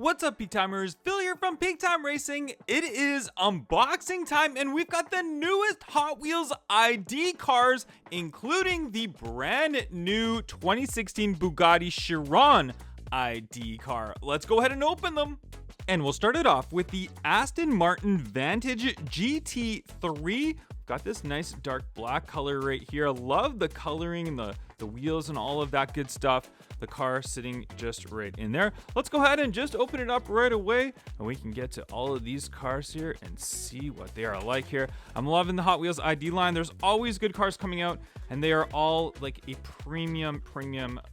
What's up, Peak Timers? Phil here from Peak Time Racing. It is unboxing time, and we've got the newest Hot Wheels ID cars, including the brand new 2016 Bugatti Chiron ID car. Let's go ahead and open them. And we'll start it off with the Aston Martin Vantage GT3. Got this nice dark black color right here. I love the coloring and the wheels and all of that good stuff. The car sitting just right in there. Let's go ahead and just open it up right away, and we can get to all of these cars here and see what they are like here. I'm loving the Hot Wheels ID line. There's always good cars coming out, and they are all like a premium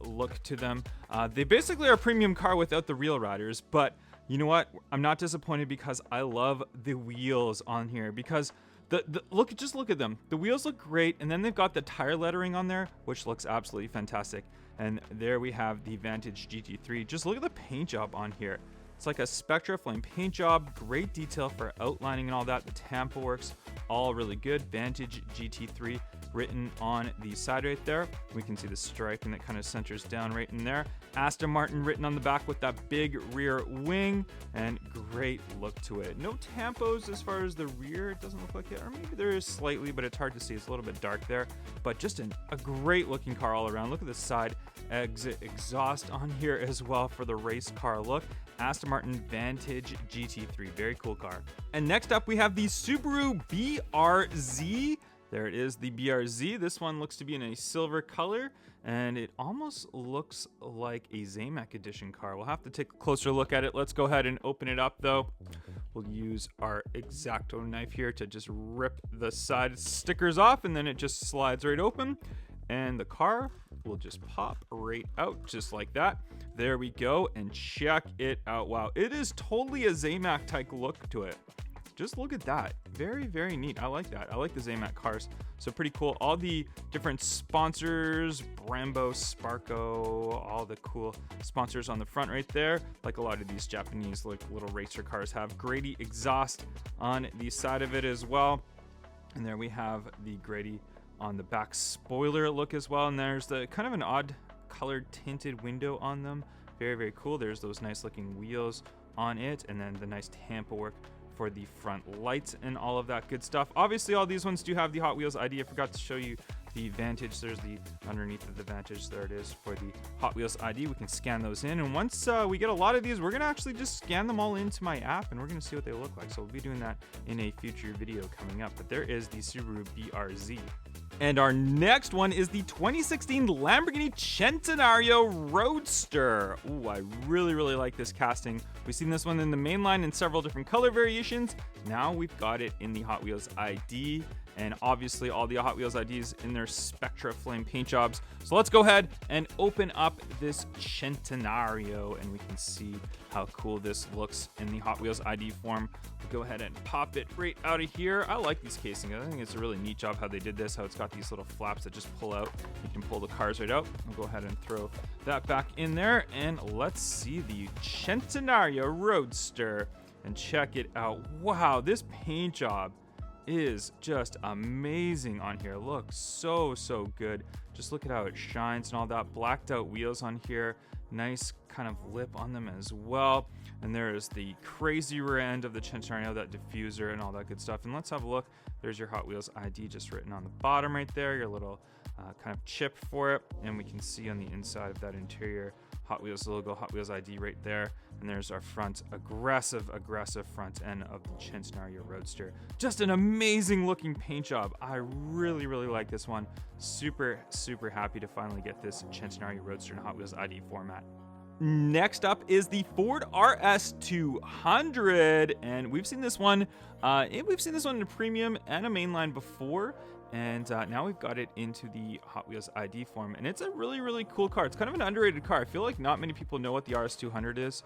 look to them. They basically are a premium car without the real riders, but you know what? I'm not disappointed because I love the wheels on here, because just look at them. The wheels look great, and then they've got the tire lettering on there, which looks absolutely fantastic. And there we have the Vantage GT3. Just look at the paint job on here. It's like a Spectra flame paint job. Great detail for outlining and all that. The Tampa works all really good. Vantage GT3 written on the side right there. We can see the striping that kind of centers down right in there. Aston Martin written on the back with that big rear wing, and great look to it. No tampos as far as the rear, it doesn't look like it, or maybe there is slightly, but it's hard to see. It's a little bit dark there, but just a great looking car all around. Look at the side exit exhaust on here as well for the race car look. Aston Martin Vantage GT3, very cool car. And next up we have the Subaru BRZ. There it is, the BRZ. This one looks to be in a silver color, and it almost looks like a Zamac edition car. We'll have to take a closer look at it. Let's go ahead and open it up though. We'll use our X-Acto knife here to just rip the side stickers off, and then it just slides right open, and the car will just pop right out just like that. There we go, and check it out. Wow, it is totally a Zamac type look to it. Just look at that. Very neat. I like that. I like the Zamac cars. So pretty cool. All the different sponsors, Brembo, Sparco, all the cool sponsors on the front right there. Like a lot of these Japanese little racer cars have. Grady exhaust on the side of it as well. And there we have the Grady on the back spoiler look as well. And there's the kind of an odd colored tinted window on them. Very cool. There's those nice looking wheels on it. And then the nice Tampa work for the front lights and all of that good stuff. Obviously, all these ones do have the Hot Wheels ID. I forgot to show you the Vantage. There's the underneath of the Vantage. There it is for the Hot Wheels ID. We can scan those in, and once we get a lot of these, we're gonna actually just scan them all into my app, and we're gonna see what they look like. So we'll be doing that in a future video coming up. But there is the Subaru BRZ. And our next one is the 2016 Lamborghini Centenario Roadster. Ooh, I really like this casting. We've seen this one in the main line in several different color variations. Now we've got it in the Hot Wheels ID, and obviously all the Hot Wheels IDs in their Spectra flame paint jobs. So let's go ahead and open up this Centenario, and we can see how cool this looks in the Hot Wheels ID form. We'll go ahead and pop it right out of here. I like these casings. I think it's a really neat job how they did this, how it's got these little flaps that just pull out. You can pull the cars right out. We'll go ahead and throw that back in there, and let's see the Centenario Roadster and check it out. Wow, this paint job is just amazing on here. Looks so good. Just look at how it shines and all that. Blacked out wheels on here. Nice kind of lip on them as well. And there's the crazy rear end of the Centenario, that diffuser and all that good stuff. And let's have a look. There's your Hot Wheels ID just written on the bottom right there, your little kind of chip for it. And we can see on the inside of that interior Hot Wheels logo, Hot Wheels ID right there. And there's our front, aggressive front end of the Centenario Roadster. Just an amazing looking paint job. I really like this one. Super happy to finally get this Centenario Roadster in Hot Wheels ID format. Next up is the Ford RS200, and we've seen this one in a premium and a mainline before, and now we've got it into the Hot Wheels ID form, and it's a really cool car. It's kind of an underrated car. I feel like not many people know what the RS200 is,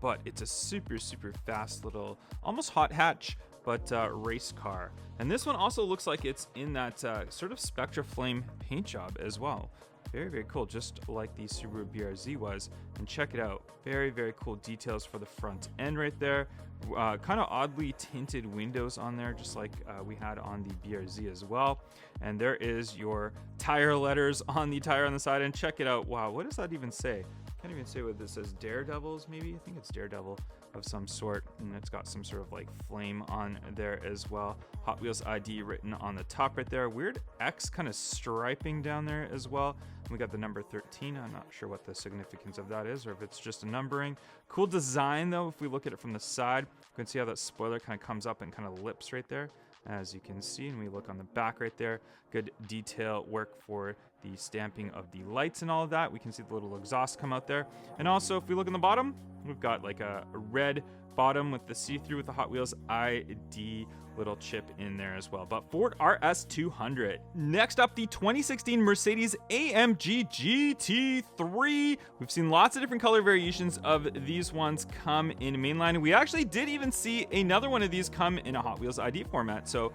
but it's a super fast little, almost hot hatch, but race car. And this one also looks like it's in that sort of Spectra flame paint job as well. Very cool, just like the Subaru BRZ was. And check it out, very cool details for the front end right there. Kind of oddly tinted windows on there, just like we had on the BRZ as well. And there is your tire letters on the tire on the side, and check it out. Wow, what does that even say? can't even say what this says. Daredevils, maybe? I think it's Daredevil of some sort, and it's got some sort of like flame on there as well. Hot Wheels ID written on the top right there. Weird X kind of striping down there as well. We got the number 13. I'm not sure what the significance of that is, or if it's just a numbering. Cool design though. If we look at it from the side, you can see how that spoiler kind of comes up and kind of lips right there, as you can see. And we look on the back right there, good detail work for the stamping of the lights and all of that. We can see the little exhaust come out there. And also, if we look in the bottom, we've got like a red bottom with the see-through with the Hot Wheels ID little chip in there as well. But Ford RS200. Next up, the 2016 Mercedes AMG GT3. We've seen lots of different color variations of these ones come in mainline. We actually did even see another one of these come in a Hot Wheels ID format. So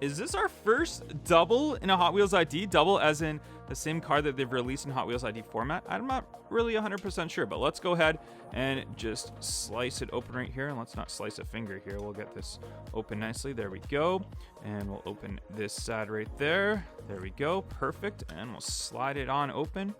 is this our first double in a Hot Wheels ID? Double as in the same car that they've released in Hot Wheels ID format? I'm not really 100% sure, but let's go ahead and just slice it open right here. And let's not slice a finger here. We'll get this open nicely. There we go. And we'll open this side right there. There we go. Perfect. And we'll slide it on open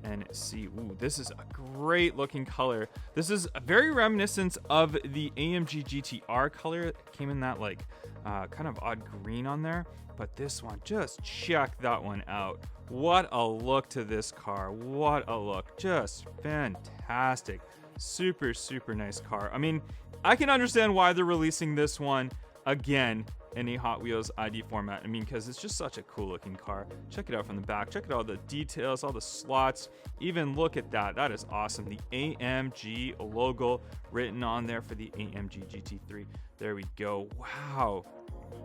and see. Ooh, this is a great looking color. This is very reminiscent of the AMG GTR color. It came in that like kind of odd green on there, but this one, just check that one out. What a look to this car. What a look. Just fantastic. Super, super nice car. I mean, I can understand why they're releasing this one again in a Hot Wheels ID format. I mean, because it's just such a cool looking car. Check it out from the back. Check out all the details, all the slots. Even look at that. That is awesome. The AMG logo written on there for the AMG GT3. There we go. Wow.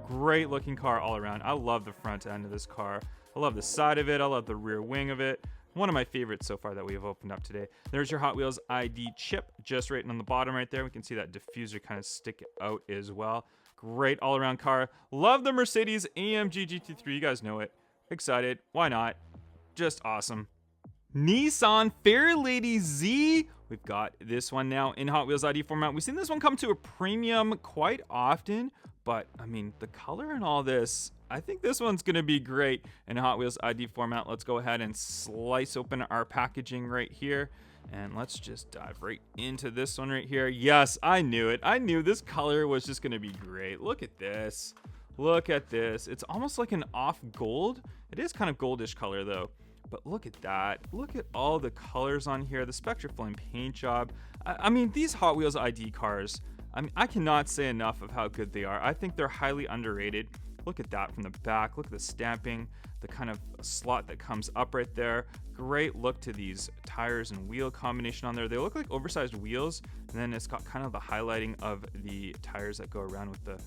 Great looking car all around. I love the front end of this car. I love the side of it. I love the rear wing of it. One of my favorites so far that we have opened up today. There's your Hot Wheels ID chip just right on the bottom right there. We can see that diffuser kind of stick out as well. Great all around car. Love the Mercedes AMG GT3. You guys know it. Excited. Why not? Just awesome. Nissan FAIRLADY Z. We've got this one now in Hot Wheels ID format. We've seen this one come to a premium quite often, but I mean, the color and all this, I think this one's going to be great in Hot Wheels ID format. Let's go ahead and slice open our packaging right here. And let's just dive right into this one right here. Yes, I knew it. I knew this color was just going to be great. Look at this. Look at this. It's almost like an off gold. It is kind of goldish color though. But look at that. Look at all the colors on here. The Spectraflame paint job. I mean, these Hot Wheels ID cars, I mean, I cannot say enough of how good they are. I think they're highly underrated. Look at that from the back. Look at the stamping, the kind of slot that comes up right there. Great look to these tires and wheel combination on there. They look like oversized wheels, and then it's got kind of the highlighting of the tires that go around with the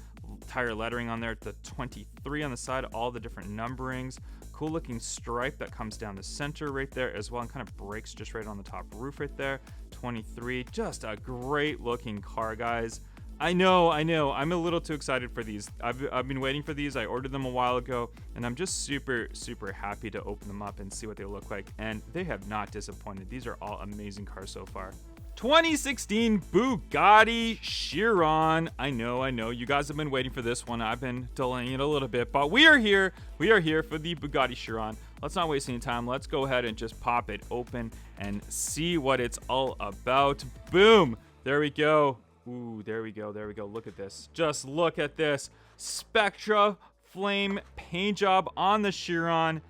tire lettering on there. The 23 on the side, all the different numberings. Cool looking stripe that comes down the center right there as well, and kind of breaks just right on the top roof right there. 23, just a great looking car, guys. I know. I'm a little too excited for these. I've been waiting for these. I ordered them a while ago, and I'm just super, super happy to open them up and see what they look like. And they have not disappointed. These are all amazing cars so far. 2016 Bugatti Chiron. I know. You guys have been waiting for this one. I've been delaying it a little bit, but we are here. We are here for the Bugatti Chiron. Let's not waste any time. Let's go ahead and just pop it open and see what it's all about. Boom. There we go. Ooh, there we go. Look at this. Just look at this. Spectraflame paint job on the Chiron.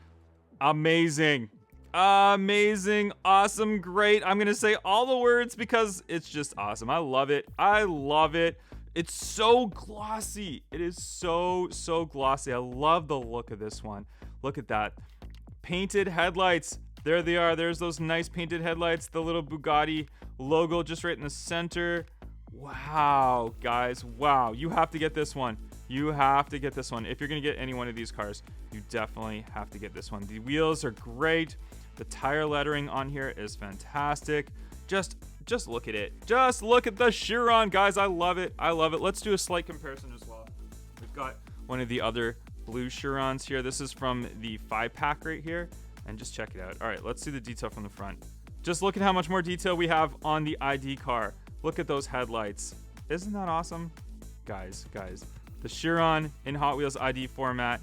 Amazing. Amazing, awesome, great. I'm gonna say all the words because it's just awesome. I love it. It's so glossy. It is so glossy. I love the look of this one. Look at that. Painted headlights. There they are. There's those nice painted headlights. The little Bugatti logo just right in the center. Wow, guys. Wow. You have to get this one. You have to get this one. If you're going to get any one of these cars, you definitely have to get this one. The wheels are great. The tire lettering on here is fantastic. Just look at it. Just look at the Chiron, guys. I love it. Let's do a slight comparison as well. We've got one of the other blue Chirons here. This is from the 5-pack right here. And just check it out. All right, let's see the detail from the front. Just look at how much more detail we have on the ID car. Look at those headlights. Isn't that awesome? Guys, the Chiron in Hot Wheels ID format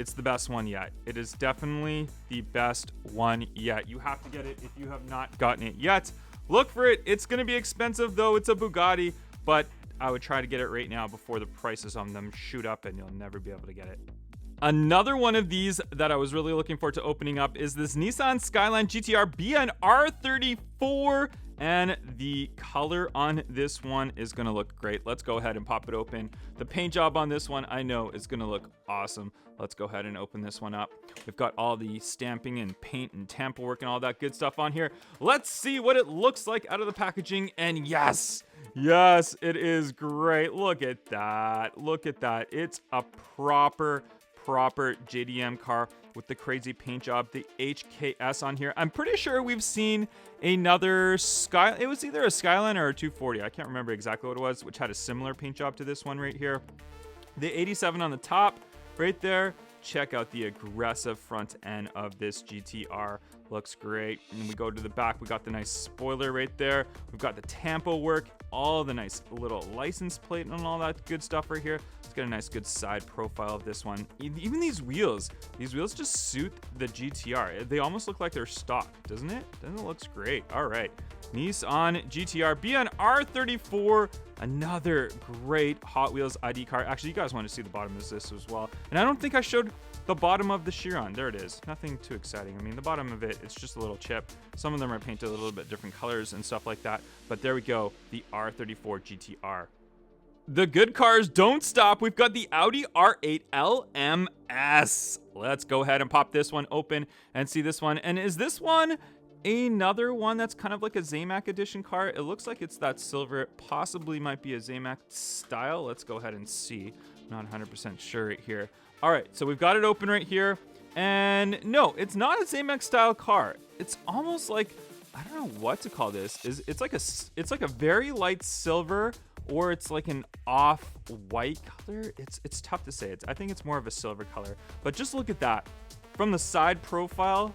it's the best one yet. It is definitely the best one yet. You have to get it if you have not gotten it yet. Look for it. It's going to be expensive, though. It's a Bugatti, but I would try to get it right now before the prices on them shoot up and you'll never be able to get it. Another one of these that I was really looking forward to opening up is this Nissan Skyline GTR BNR34. And the color on this one is going to look great. Let's go ahead and pop it open. The paint job on this one, I know, is going to look awesome. Let's go ahead and open this one up. We've got all the stamping and paint and tamper work and all that good stuff on here. Let's see what it looks like out of the packaging. And yes, it is great. Look at that. Look at that. It's a proper JDM car with the crazy paint job, the HKS on here. I'm pretty sure we've seen another it was either a Skyline or a 240. I can't remember exactly what it was, which had a similar paint job to this one right here. The 87 on the top right there. Check out the aggressive front end of this GTR. Looks great. And we go to the back. We got the nice spoiler right there. We've got the tampo work, all the nice little license plate and all that good stuff right here. Let's get a nice good side profile of this one. Even these wheels just suit the GTR. They almost look like they're stock, doesn't it? Doesn't it? Looks great. All right. Nissan GTR BNR34, another great Hot Wheels ID car. Actually, you guys want to see the bottom of this as well. And I don't think I showed the bottom of the Chiron. There it is. Nothing too exciting. I mean, the bottom of it, it's just a little chip. Some of them are painted a little bit different colors and stuff like that. But there we go, the R34 GTR. The good cars don't stop. We've got the Audi R8 LMS. Let's go ahead and pop this one open and see this one. And is this one another one that's kind of like a Zamac edition car? It looks like it's that silver. It possibly might be a Zamac style. Let's go ahead and see. I'm not 100% sure right here. All right, so we've got it open right here. And no, it's not a Zamac style car. It's almost like, I don't know what to call this. It's like a very light silver, or it's like an off-white color. It's tough to say. I think it's more of a silver color. But just look at that. From the side profile,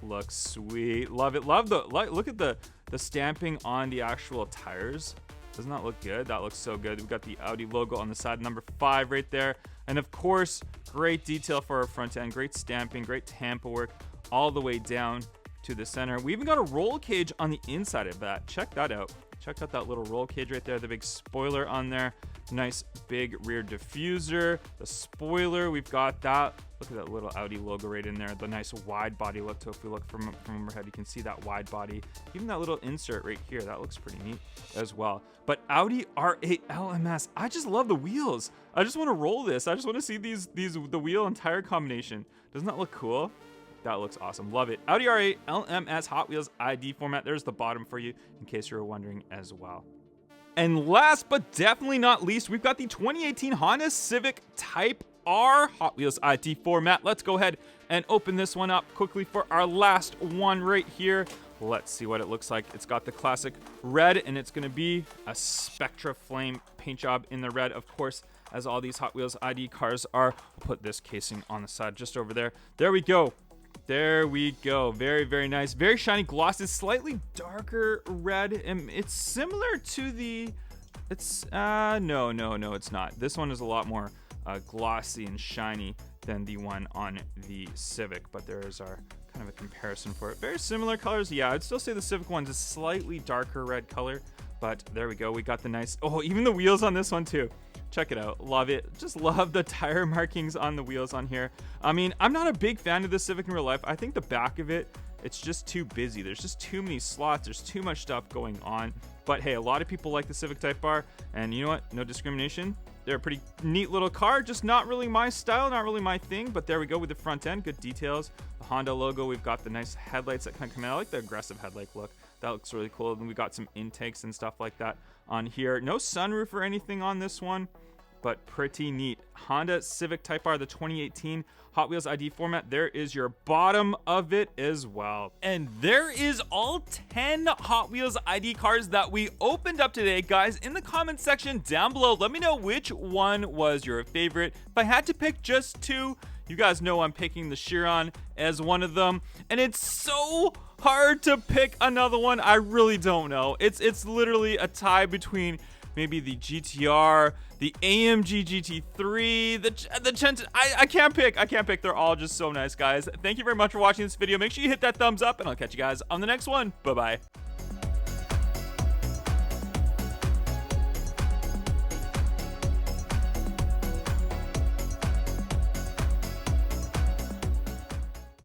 looks sweet. Love it. Look at the stamping on the actual tires. Doesn't that look good? That looks so good. We've got the Audi logo on the side, number 5 right there. And of course, great detail for our front end. Great stamping, great tampo work all the way down to the center. We even got a roll cage on the inside of that. Check that out. Check out that little roll cage right there. The big spoiler on there. Nice big rear diffuser. The spoiler, we've got that. Look at that little Audi logo right in there. The nice wide body look. So if we look from overhead, you can see that wide body. Even that little insert right here, that looks pretty neat as well. But Audi R8 LMS, I just love the wheels. I just want to roll this. I just want to see the wheel and tire combination. Doesn't that look cool? That looks awesome. Love it. Audi R8 LMS Hot Wheels ID format. There's the bottom for you in case you were wondering as well. And last but definitely not least, we've got the 2018 Honda Civic Type R Hot Wheels ID format. Let's go ahead and open this one up quickly for our last one right here. Let's see what it looks like. It's got the classic red, and it's going to be a Spectra Flame paint job in the red, of course, as all these Hot Wheels ID cars are. We'll put this casing on the side just over there. There we go. There we go. Very, very nice. Very shiny gloss. It's slightly darker red, and it's similar to the... No, it's not. This one is a lot more glossy and shiny than the one on the Civic, but there is our kind of a comparison for it. Very similar colors. Yeah, I'd still say the Civic one's a slightly darker red color, but there we go. We got the nice... Oh, even the wheels on this one too. Check it out. Love it. Just love the tire markings on the wheels on here. I mean, I'm not a big fan of the Civic in real life. I think the back of it, it's just too busy. There's just too many slots. There's too much stuff going on. But hey, a lot of people like the Civic Type R, and you know what? No discrimination. They're a pretty neat little car. Just not really my style, not really my thing. But there we go with the front end. Good details. The Honda logo. We've got the nice headlights that kind of come out. I like the aggressive headlight look. That looks really cool. And we got some intakes and stuff like that on here. No sunroof or anything on this one, but pretty neat. Honda Civic Type R, the 2018 Hot Wheels ID format. There is your bottom of it as well. And there is all 10 Hot Wheels ID cars that we opened up today. Guys, in the comment section down below, let me know which one was your favorite. If I had to pick just 2, you guys know I'm picking the Chiron as one of them. And it's so hard to pick another one. I really don't know. It's literally a tie between maybe the GTR, the AMG GT3, the Centenario. I can't pick. They're all just so nice, guys. Thank you very much for watching this video. Make sure you hit that thumbs up, and I'll catch you guys on the next one. Bye-bye.